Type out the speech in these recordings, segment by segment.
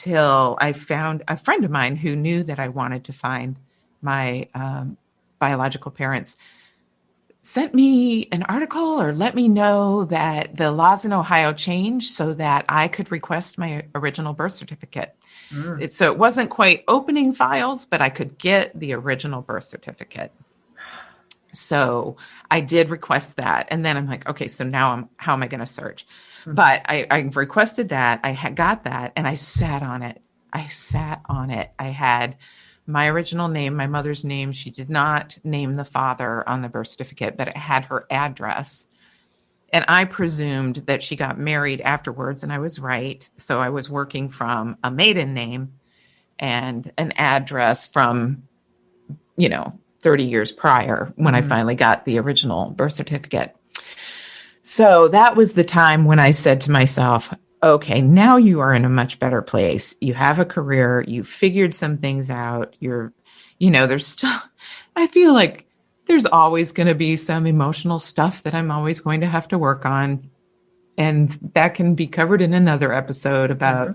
until I found a friend of mine who knew that I wanted to find my biological parents, sent me an article or let me know that the laws in Ohio changed so that I could request my original birth certificate. So it wasn't quite opening files, but I could get the original birth certificate. So I did request that. And then I'm like, okay, so now how am I going to search? But I requested that. I got that and I sat on it. I had my original name, my mother's name. She did not name the father on the birth certificate, but it had her address. And I presumed that she got married afterwards, and I was right. So I was working from a maiden name and an address from, 30 years prior when I finally got the original birth certificate. So that was the time when I said to myself, okay, now you are in a much better place. You have a career. You figured some things out. There's still, I feel like there's always going to be some emotional stuff that I'm always going to have to work on. And that can be covered in another episode about,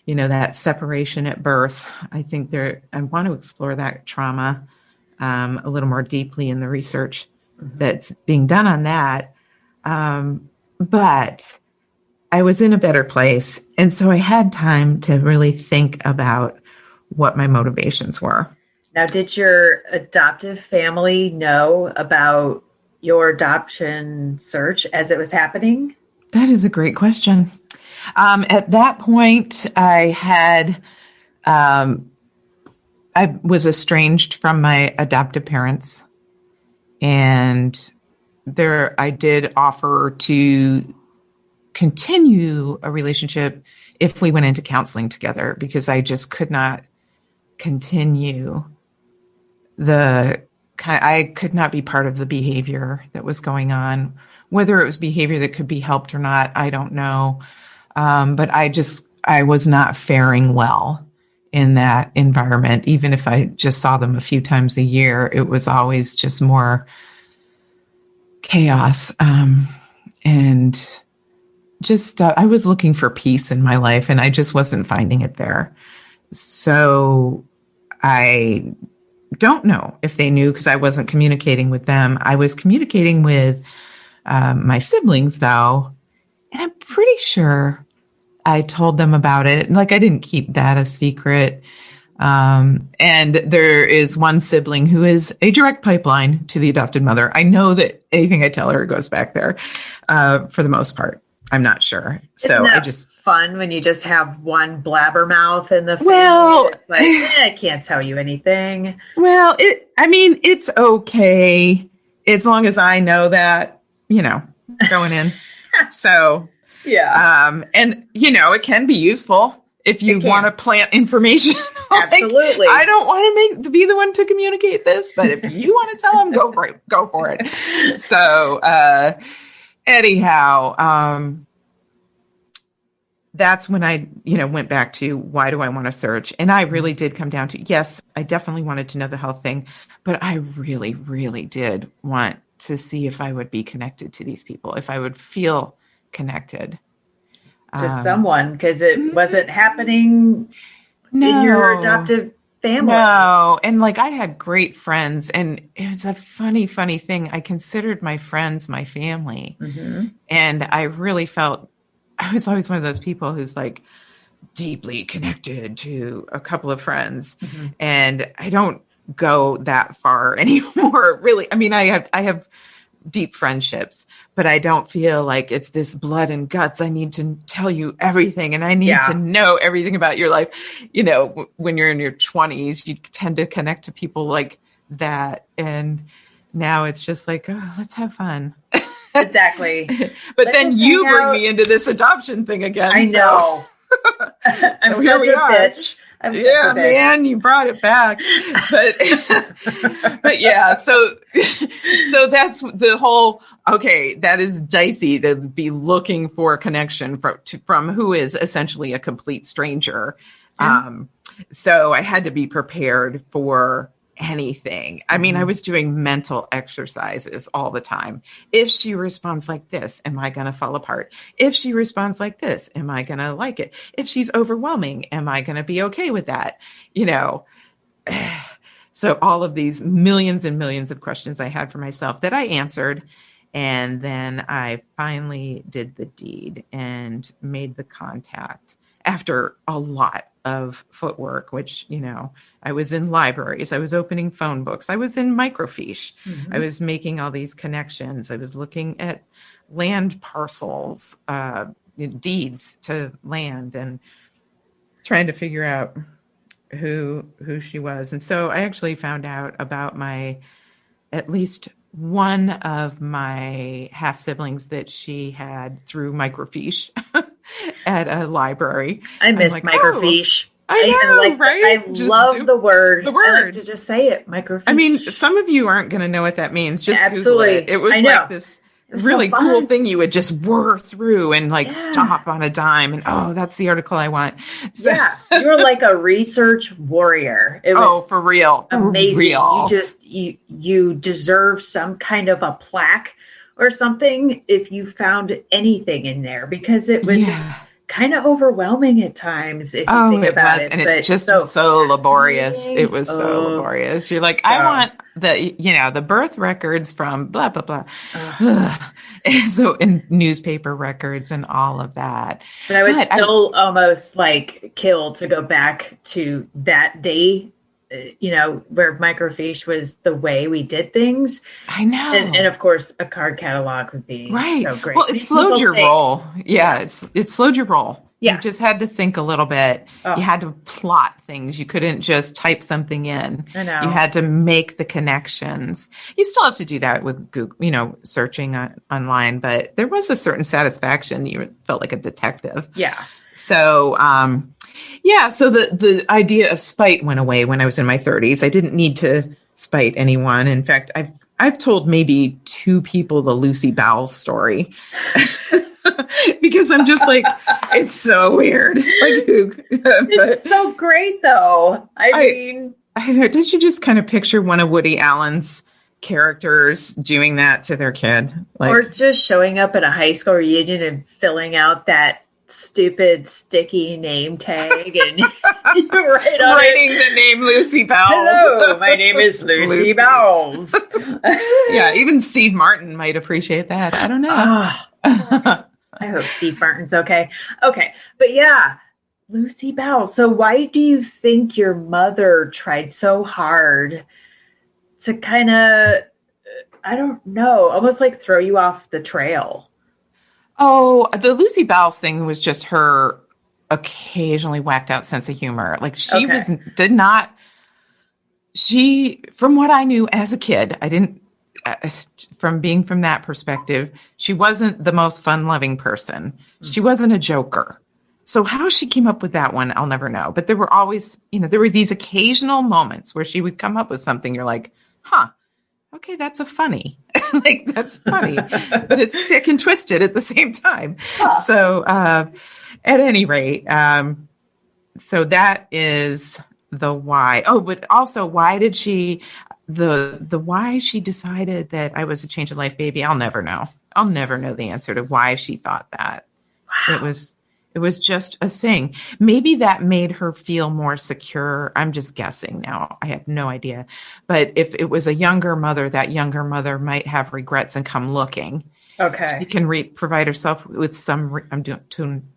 that separation at birth. I think I want to explore that trauma a little more deeply in the research that's being done on that. But I was in a better place. And so I had time to really think about what my motivations were. Now, did your adoptive family know about your adoption search as it was happening? That is a great question. At that point, I was estranged from my adoptive parents. And I did offer to continue a relationship if we went into counseling together, because I just could not continue I could not be part of the behavior that was going on. Whether it was behavior that could be helped or not, I don't know. But I was not faring well in that environment. Even if I just saw them a few times a year, it was always just more chaos. And just, I was looking for peace in my life and I just wasn't finding it there. So I don't know if they knew because I wasn't communicating with them. I was communicating with my siblings though. And I'm pretty sure I told them about it. Like I didn't keep that a secret. And there is one sibling who is a direct pipeline to the adopted mother. I know that anything I tell her goes back there for the most part. I'm not sure. So I just fun when you just have one blabbermouth in the family. Well, it's like, I can't tell you anything. Well, it's okay as long as I know that, going in. So, yeah. And it can be useful if you want to plant information. Absolutely. I don't want to be the one to communicate this, but if you want to tell them, go for it. So, anyhow, that's when I, went back to why do I want to search? And I really did come down to, yes, I definitely wanted to know the health thing, but I really, really did want to see if I would be connected to these people, if I would feel connected to someone, because it wasn't happening in your adoptive family. No. And I had great friends, and it was a funny thing. I considered my friends my family. Mm-hmm. And I really felt I was always one of those people who's deeply connected to a couple of friends. Mm-hmm. And I don't go that far anymore, really. I mean, I have deep friendships, but I don't feel like it's this blood and guts. I need to tell you everything and I need to know everything about your life. When you're in your 20s, you tend to connect to people like that. And now it's just let's have fun. Exactly. But then you bring me into this adoption thing again. I know. I'm such a bitch. Yeah, man, you brought it back. But yeah, so that's the whole, okay, that is dicey to be looking for a connection from who is essentially a complete stranger. So I had to be prepared for anything. I mean, I was doing mental exercises all the time. If she responds like this, am I going to fall apart? If she responds like this, am I going to like it? If she's overwhelming, am I going to be okay with that? You know, so all of these millions and millions of questions I had for myself that I answered. And then I finally did the deed and made the contact after a lot of footwork, which, you know, I was in libraries, I was opening phone books, I was in microfiche, I was making all these connections, I was looking at land parcels, deeds to land, and trying to figure out who she was. And so I actually found out about at least one of my half siblings that she had through microfiche at a library. I miss microfiche. I know, right? I love the word. The word. I like to just say it, microfiche. I mean, some of you aren't going to know what that means. Just absolutely. Google it. It was like this really so cool thing you would just whir through and like stop on a dime and that's the article I want. So, yeah, you were like a research warrior. It was for real, amazing. For real. You just you deserve some kind of a plaque or something if you found anything in there, because it was just kind of overwhelming at times if you think about it. And it just was so laborious. It was so laborious. You're like, I want the birth records from blah, blah, blah. And so, in newspaper records and all of that. But I would still almost like kill to go back to that day, where microfiche was the way we did things. I know. And of course, a card catalog would be so great. Well, it slowed your roll. Yeah, it slowed your roll. Yeah. You just had to think a little bit. Oh. You had to plot things. You couldn't just type something in. I know. You had to make the connections. You still have to do that with Google, searching online, but there was a certain satisfaction. You felt like a detective. Yeah. So, so the idea of spite went away when I was in my 30s. I didn't need to spite anyone. In fact, I've told maybe 2 people the Lucy Bowles story because I'm just like, it's so weird. It's so great, though. I mean, I know. Don't you just kind of picture one of Woody Allen's characters doing that to their kid, or just showing up at a high school reunion and filling out that stupid sticky name tag and writing the name Lucy Bowles. Hello, my name is Lucy Bowles. Yeah, even Steve Martin might appreciate that. I don't know. I hope Steve Martin's okay. Okay, but yeah, Lucy Bowles. So why do you think your mother tried so hard to kind of, I don't know, almost like throw you off the trail? Oh, the Lucy Bowles thing was just her occasionally whacked out sense of humor. Like she from what I knew as a kid, I didn't, from being from that perspective, she wasn't the most fun-loving person. She wasn't a joker. So how she came up with that one, I'll never know. But there were always, there were these occasional moments where she would come up with something. You're like, okay, that's funny. Like, that's funny. But it's sick and twisted at the same time. Huh. So at any rate, so that is the why. Oh, but also, why did she, the why she decided that I was a change of life baby, I'll never know. I'll never know the answer to why she thought that. Wow. It was just a thing. Maybe that made her feel more secure. I'm just guessing now. I have no idea. But if it was a younger mother, that younger mother might have regrets and come looking. Okay. She can provide herself with some, I'm doing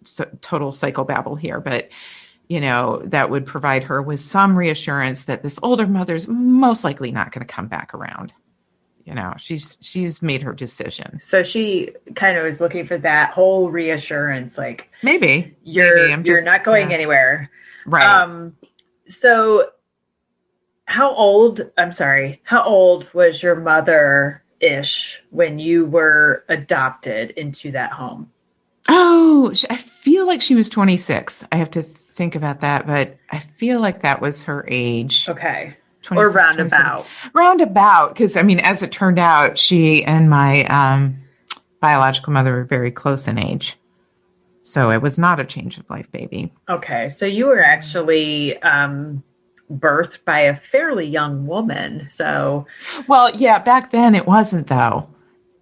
total psychobabble here, but, that would provide her with some reassurance that this older mother's most likely not going to come back around. She's made her decision. So she kind of was looking for that whole reassurance, like maybe you're not going anywhere. Right. So how old was your mother-ish when you were adopted into that home? Oh, I feel like she was 26. I have to think about that, but I feel like that was her age. Okay. Or roundabout. Roundabout, because, as it turned out, she and my biological mother were very close in age. So it was not a change of life baby. Okay. So you were actually birthed by a fairly young woman. So, Well, yeah, back then it wasn't though,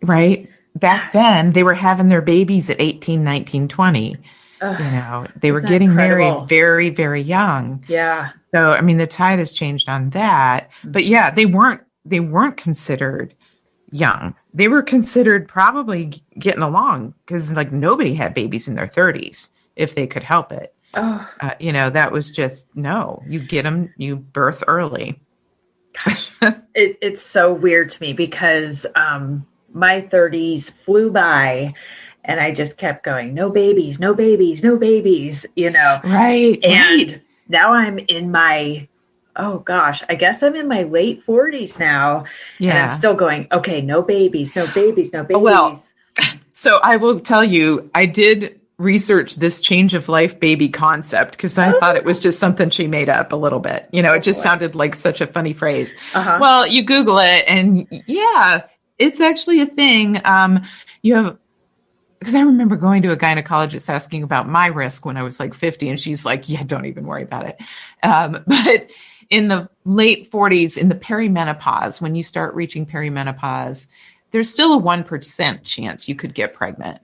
right? Back then they were having their babies at 18, 19, 20. They were isn't that getting married incredible? very, very young. Yeah. So, I mean, the tide has changed on that. But yeah, they weren't considered young. They were considered probably getting along because like nobody had babies in their 30s if they could help it. Oh, That was just no, you get them, you birth early. it's so weird to me because my 30s flew by and I just kept going, no babies, no babies, no babies, Right. And now I'm in my, oh gosh, I guess I'm in my late 40s now. And I'm Yeah. still going, okay, no babies, no babies, no babies. Well, so I will tell you, I did research this change of life baby concept because I thought it was just something she made up a little bit. It just boy. sounded like such a funny phrase. Uh-huh. Well, you Google it and yeah, it's actually a thing. You have, because I remember going to a gynecologist asking about my risk when I was like 50 and she's like, yeah, don't even worry about it. But in the late 40s, in the perimenopause, when you start reaching perimenopause, there's still a 1% chance you could get pregnant.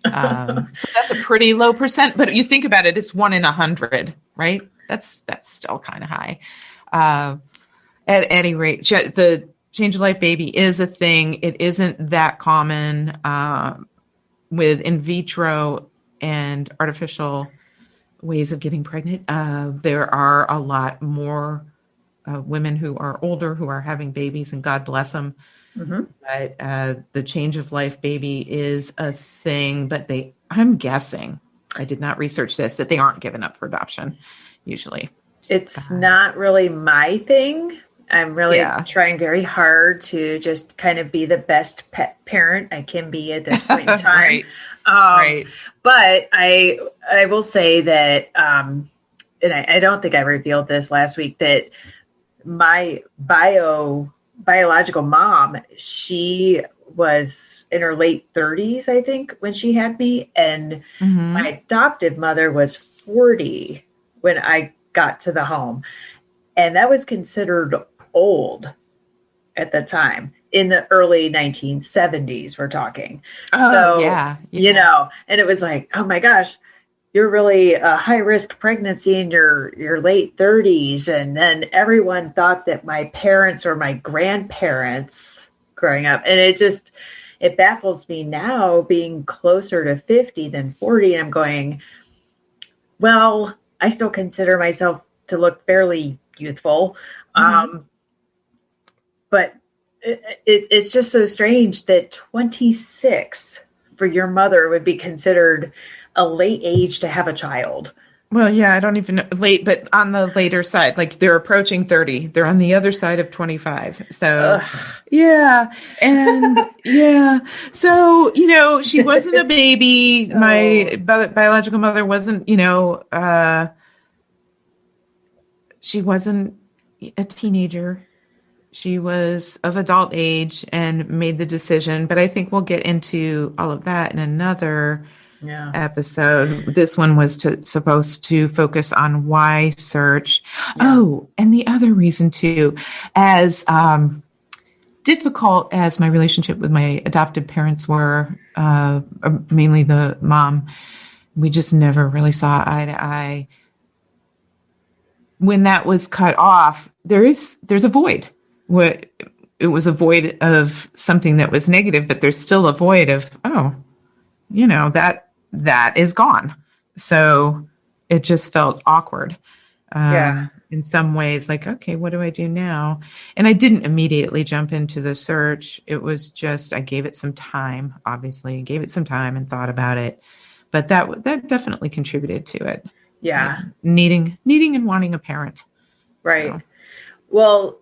So that's a pretty low percent, but you think about it, it's 1 in 100, right? That's still kind of high. At any rate, the change of life baby is a thing. It isn't that common with in vitro and artificial ways of getting pregnant. There are a lot more women who are older who are having babies, and God bless them. Mm-hmm. But the change of life baby is a thing, but I'm guessing, I did not research this, that they aren't given up for adoption usually. It's not really my thing. I'm really trying very hard to just kind of be the best pet parent I can be at this point in time. Right. Right. But I will say that, and I don't think I revealed this last week, that my biological mom, she was in her late 30s, I think, when she had me. And my adoptive mother was 40 when I got to the home. And that was considered old at the time, in the early 1970s, we're talking. Oh, so, yeah. And it was like, oh my gosh, you're really a high risk pregnancy in your late 30s. And then everyone thought that my parents or my grandparents growing up. And it baffles me now being closer to 50 than 40. And I'm going, well, I still consider myself to look fairly youthful. But it's just so strange that 26 for your mother would be considered a late age to have a child. Well, yeah, I don't even know late, but on the later side, like they're approaching 30. They're on the other side of 25. So, yeah. And yeah. So, she wasn't a baby. My biological mother wasn't, she wasn't a teenager. She was of adult age and made the decision. But I think we'll get into all of that in another episode. This one was supposed to focus on why search. Yeah. Oh, and the other reason too, as difficult as my relationship with my adoptive parents were, mainly the mom, we just never really saw eye to eye. When that was cut off, there's a void. It was a void of something that was negative, but there's still a void of, that is gone. So it just felt awkward. In some ways, like, okay, what do I do now? And I didn't immediately jump into the search. It was just, I gave it some time, obviously, gave it some time and thought about it. But that definitely contributed to it. Yeah. Needing and wanting a parent. Right. So. Well,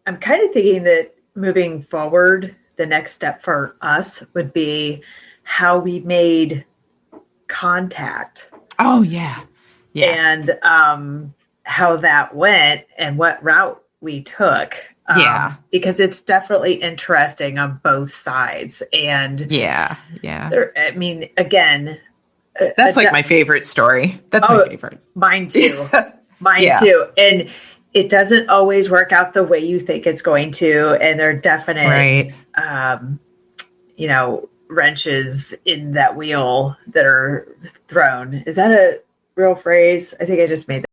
I'm kind of thinking that moving forward, the next step for us would be how we made contact. Oh, yeah. Yeah. And how that went and what route we took. Because it's definitely interesting on both sides. And yeah. I mean, again, that's like my favorite story. That's my favorite. Mine too. Mine Yeah. too. And it doesn't always work out the way you think it's going to. And there are definite, Right. wrenches in that wheel that are thrown. Is that a real phrase? I think I just made that.